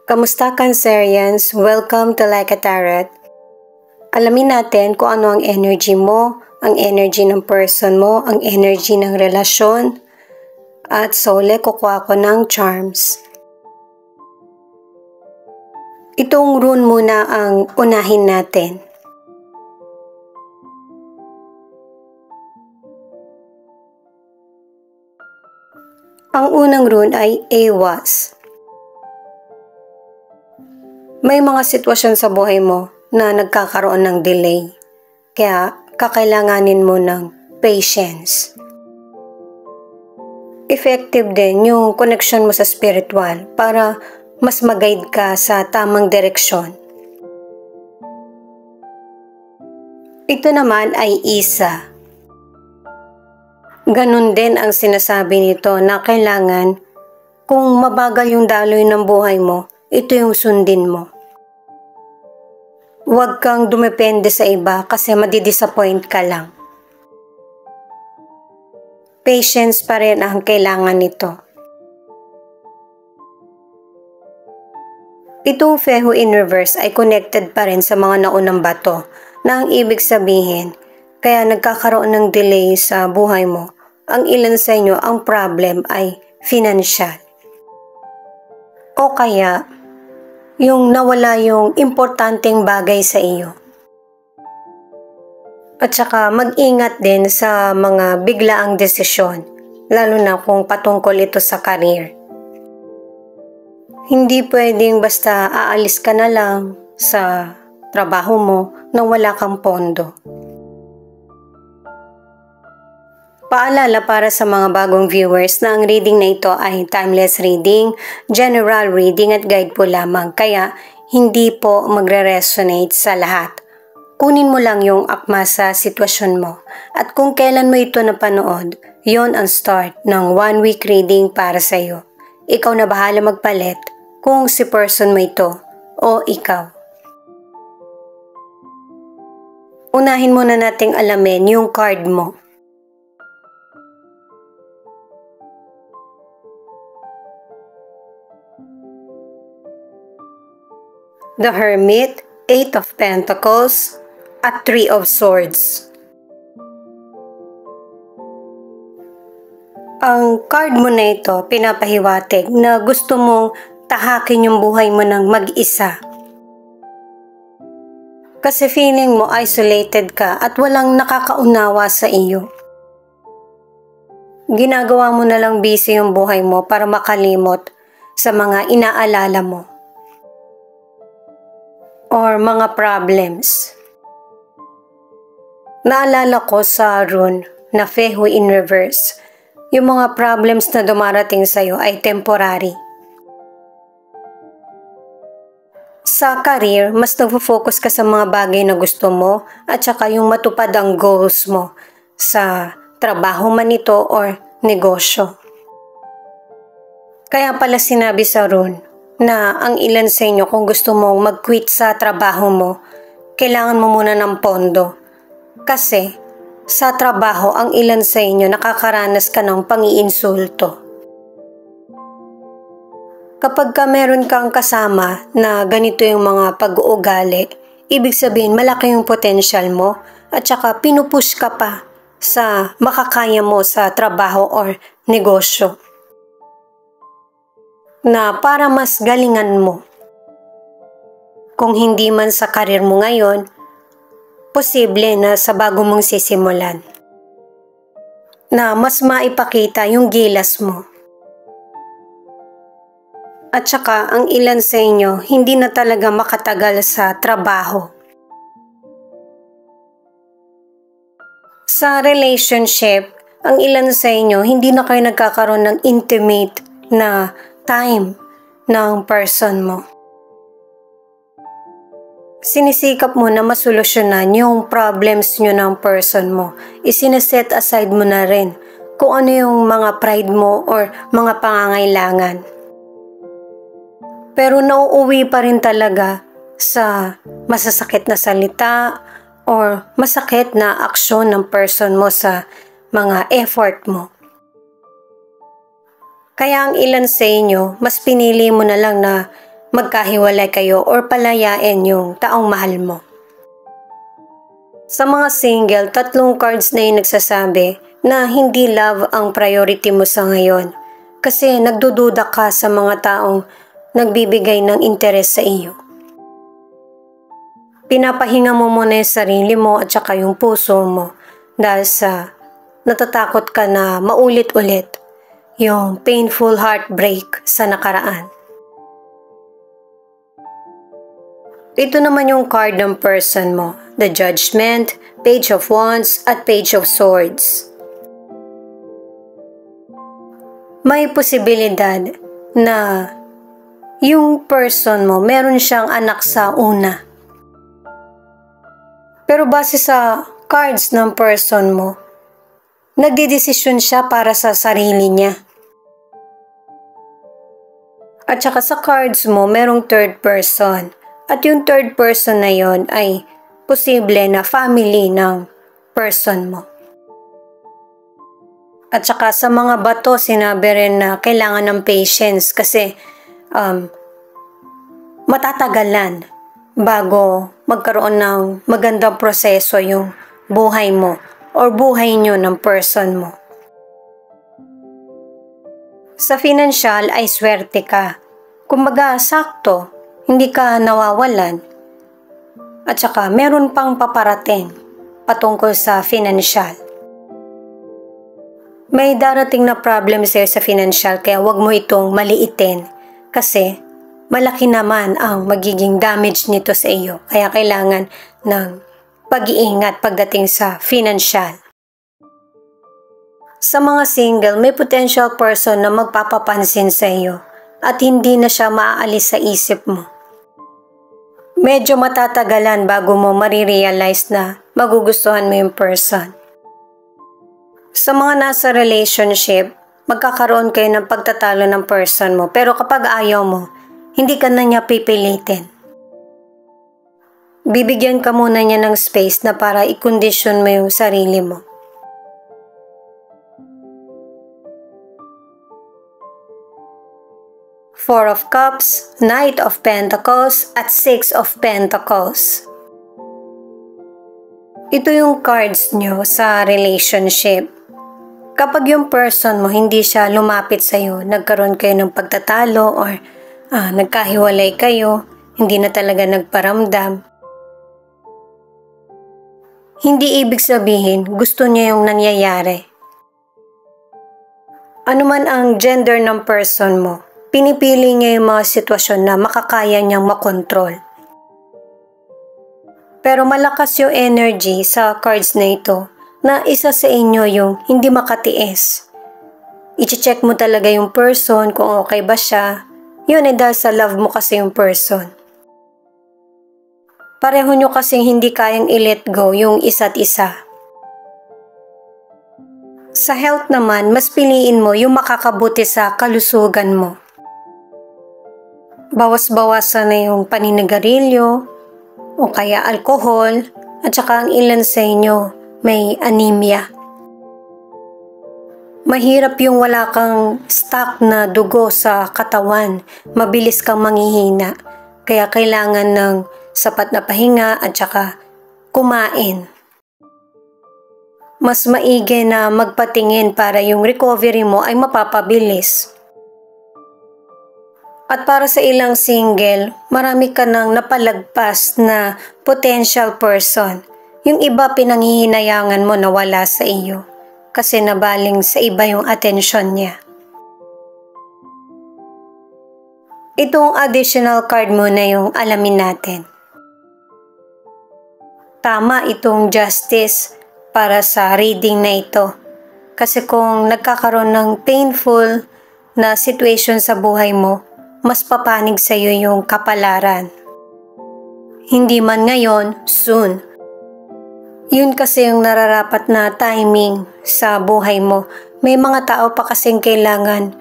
Kamusta Cancerians? Welcome to Like a Tarot. Alamin natin kung ano ang energy mo, ang energy ng person mo, ang energy ng relasyon. At sa uli, kukuha ko ng charms. Itong rune muna ang unahin natin. Ang unang rune ay Awas. May mga sitwasyon sa buhay mo na nagkakaroon ng delay. Kaya kakailanganin mo ng patience. Effective din yung connection mo sa spiritual para mas mag-guide ka sa tamang direksyon. Ito naman ay Isa. Ganun din ang sinasabi nito na kailangan kung mabagal yung daloy ng buhay mo, ito yung sundin mo. Huwag kang dumepende sa iba kasi madidisappoint ka lang. Patience pa rin ang kailangan nito. Itong Fehu in reverse ay connected pa rin sa mga naunang bato na ang ibig sabihin kaya nagkakaroon ng delay sa buhay mo. Ang ilan sa inyo ang problem ay financial. O kaya yung nawala yung importanteng bagay sa iyo. At saka mag-ingat din sa mga biglaang desisyon, lalo na kung patungkol ito sa career. Hindi pwedeng basta aalis ka na lang sa trabaho mo nang wala kang pondo. Paalala para sa mga bagong viewers na ang reading na ito ay timeless reading, general reading at guide po lamang kaya hindi po magre-resonate sa lahat. Kunin mo lang yung akma sa sitwasyon mo at kung kailan mo ito napanood, yon ang start ng 1 week reading para sa iyo. Ikaw na bahala magpalit kung si person mo ito o ikaw. Unahin muna nating alamin yung card mo. The Hermit, 8 of Pentacles, at 3 of Swords. Ang card mo na ito pinapahiwatig na gusto mong tahakin yung buhay mo ng mag-isa. Kasi feeling mo isolated ka at walang nakakaunawa sa iyo. Ginagawa mo na lang busy yung buhay mo para makalimot sa mga inaalala mo. Or mga problems. Naalala ko sa rune na Fehu in reverse, yung mga problems na dumarating sa'yo ay temporary. Sa career, mas nagfo-focus ka sa mga bagay na gusto mo at saka yung matupad ang goals mo sa trabaho man ito or negosyo. Kaya pala sinabi sa rune na ang ilan sa inyo kung gusto mong mag-quit sa trabaho mo, kailangan mo muna ng pondo. Kasi sa trabaho, ang ilan sa inyo nakakaranas ka ng pang-iinsulto. Kapag ka meron kang kasama na ganito yung mga pag-uugali, ibig sabihin malaki yung potential mo at saka pinupush ka pa sa makakaya mo sa trabaho or negosyo. Na para mas galingan mo. Kung hindi man sa karir mo ngayon, posible na sa bago mong sisimulan. Na mas maipakita yung gilas mo. At saka ang ilan sa inyo hindi na talaga makatagal sa trabaho. Sa relationship, ang ilan sa inyo hindi na kayo nagkakaroon ng intimate na time ng person mo. Sinisikap mo na masolusyonan yung problems nyo ng person mo. Isinaset aside mo na rin kung ano yung mga pride mo or mga pangangailangan. Pero nauuwi pa rin talaga sa masasakit na salita or masakit na aksyon ng person mo sa mga effort mo. Kaya ang ilan sa inyo, mas pinili mo na lang na magkahiwalay kayo or palayain yung taong mahal mo. Sa mga single, 3 cards na yung nagsasabi na hindi love ang priority mo sa ngayon kasi nagdududa ka sa mga taong nagbibigay ng interes sa iyo. Pinapahinga mo muna yung sarili mo at saka yung puso mo dahil sa natatakot ka na maulit-ulit yung painful heartbreak sa nakaraan. Ito naman yung card ng person mo, the Judgment, Page of Wands at Page of Swords. May posibilidad na yung person mo meron siyang anak sa una. Pero base sa cards ng person mo, nagdedesisyon siya para sa sarili niya. At saka sa cards mo, merong third person. At yung third person na yon ay posible na family ng person mo. At saka sa mga bato, sinabi rin na kailangan ng patience kasi matatagalan bago magkaroon ng magandang proseso yung buhay mo or buhay nyo ng person mo. Sa financial ay swerte ka. Kumbaga sakto, hindi ka nawawalan. At saka meron pang paparating patungkol sa financial. May darating na problem sa'yo sa financial kaya wag mo itong maliitin kasi malaki naman ang magiging damage nito sa iyo. Kaya kailangan ng pag-iingat pagdating sa financial. Sa mga single, may potential person na magpapapansin sa iyo at hindi na siya maaalis sa isip mo. Medyo matatagalan bago mo marirealize na magugustuhan mo yung person. Sa mga nasa relationship, magkakaroon kayo ng pagtatalo ng person mo pero kapag ayaw mo, hindi ka na niya pipilitin. Bibigyan ka muna niya ng space na para i-condition mo yung sarili mo. Four of Cups, Knight of Pentacles, at Six of Pentacles. Ito yung cards nyo sa relationship. Kapag yung person mo hindi siya lumapit sa'yo, nagkaroon kayo ng pagtatalo or nagkahiwalay kayo, hindi na talaga nagparamdam. Hindi ibig sabihin gusto niya yung nangyayari. Ano man ang gender ng person mo, pinipili niya yung mga sitwasyon na makakaya niyang makontrol. Pero malakas yung energy sa cards na ito na isa sa inyo yung hindi makatiis. I-check mo talaga yung person kung okay ba siya. Yun ay dahil sa love mo kasi yung person. Pareho nyo kasing hindi kayang i-let go yung isa't isa. Sa health naman, mas piliin mo yung makakabuti sa kalusugan mo. Bawas-bawasan na yung paninigarilyo o kaya alcohol at saka ang ilan sa inyo may anemia. Mahirap yung wala kang stock na dugo sa katawan, mabilis kang manghihina, kaya kailangan ng sapat na pahinga at saka kumain. Mas maigi na magpatingin para yung recovery mo ay mapapabilis. At para sa ilang single, marami ka nang napalagpas na potential person. Yung iba pinanghihinayangan mo na wala sa iyo. Kasi nabaling sa iba yung atensyon niya. Itong additional card muna yung alamin natin. Tama itong justice para sa reading na ito. Kasi kung nagkakaroon ng painful na situation sa buhay mo, mas papanig sa iyo yung kapalaran. Hindi man ngayon, soon. Yun kasi yung nararapat na timing sa buhay mo. May mga tao pa kasing kailangan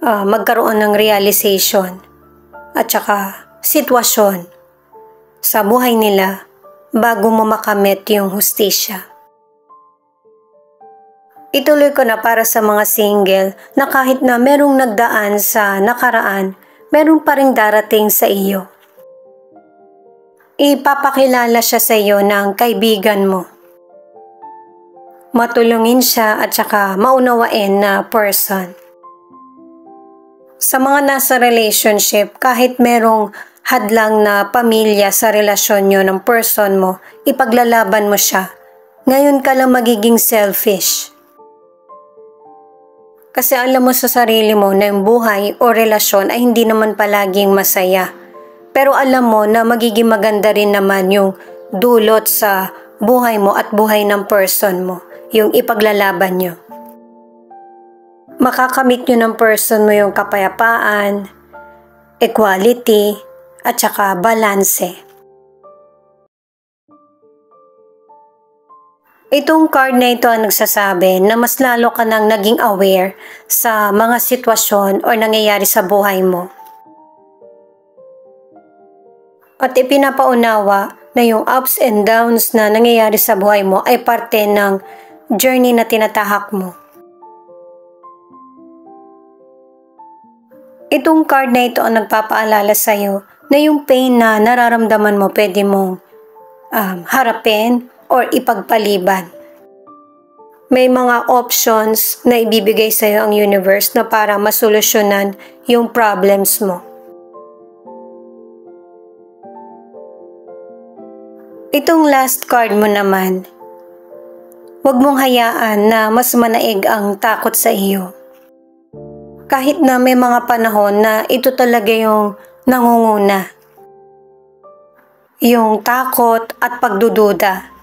magkaroon ng realization at saka sitwasyon sa buhay nila bago mo makamit yung hustisya. Ituloy ko na para sa mga single na kahit na merong nagdaan sa nakaraan, meron pa ring darating sa iyo. Ipapakilala siya sa iyo ng kaibigan mo. Matulungin siya at saka maunawain na person. Sa mga nasa relationship, kahit merong hadlang na pamilya sa relasyon nyo ng person mo, ipaglalaban mo siya. Ngayon ka lang magiging selfish. Kasi alam mo sa sarili mo na yung buhay o relasyon ay hindi naman palaging masaya. Pero alam mo na magiging maganda rin naman yung dulot sa buhay mo at buhay ng person mo, yung ipaglalaban nyo. Makakamit nyo ng person mo yung kapayapaan, equality, at saka balanse. Itong card na ito ang nagsasabi na mas lalo ka nang naging aware sa mga sitwasyon o nangyayari sa buhay mo. At ipinapaunawa na yung ups and downs na nangyayari sa buhay mo ay parte ng journey na tinatahak mo. Itong card na ito ang nagpapaalala sa iyo na yung pain na nararamdaman mo pwede mong harapin or ipagpaliban. May mga options na ibibigay sa iyo ang universe na para masolusyonan yung problems mo. Itong last card mo naman, huwag mong hayaan na mas manaig ang takot sa iyo. Kahit na may mga panahon na ito talaga yung nangunguna. Yung takot at pagdududa.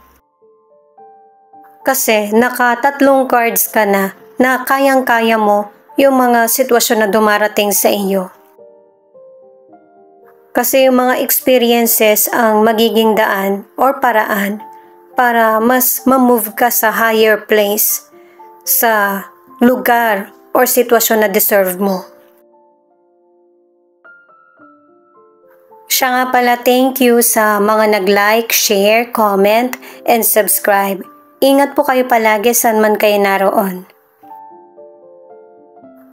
Kasi naka-3 cards ka na kayang-kaya mo yung mga sitwasyon na dumarating sa iyo. Kasi yung mga experiences ang magiging daan or paraan para mas ma-move ka sa higher place, sa lugar or sitwasyon na deserve mo. Siya nga pala, thank you sa mga nag-like, share, comment, and subscribe. Ingat po kayo palagi saan man kayo naroon.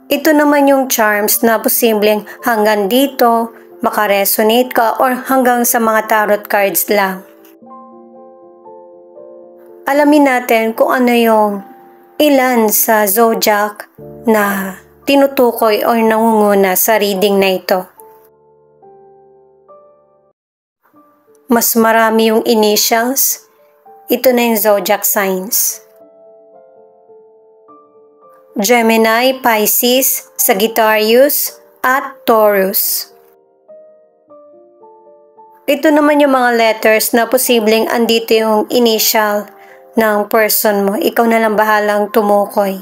Ito naman yung charms na posibleng hanggang dito, makaresonate ka or hanggang sa mga tarot cards lang. Alamin natin kung ano yung ilan sa zodiac na tinutukoy o nangunguna sa reading na ito. Mas marami yung initials. Ito na yung zodiac signs. Gemini, Pisces, Sagittarius, at Taurus. Ito naman yung mga letters na posibleng andito yung initial ng person mo. Ikaw na lang bahalang tumukoy.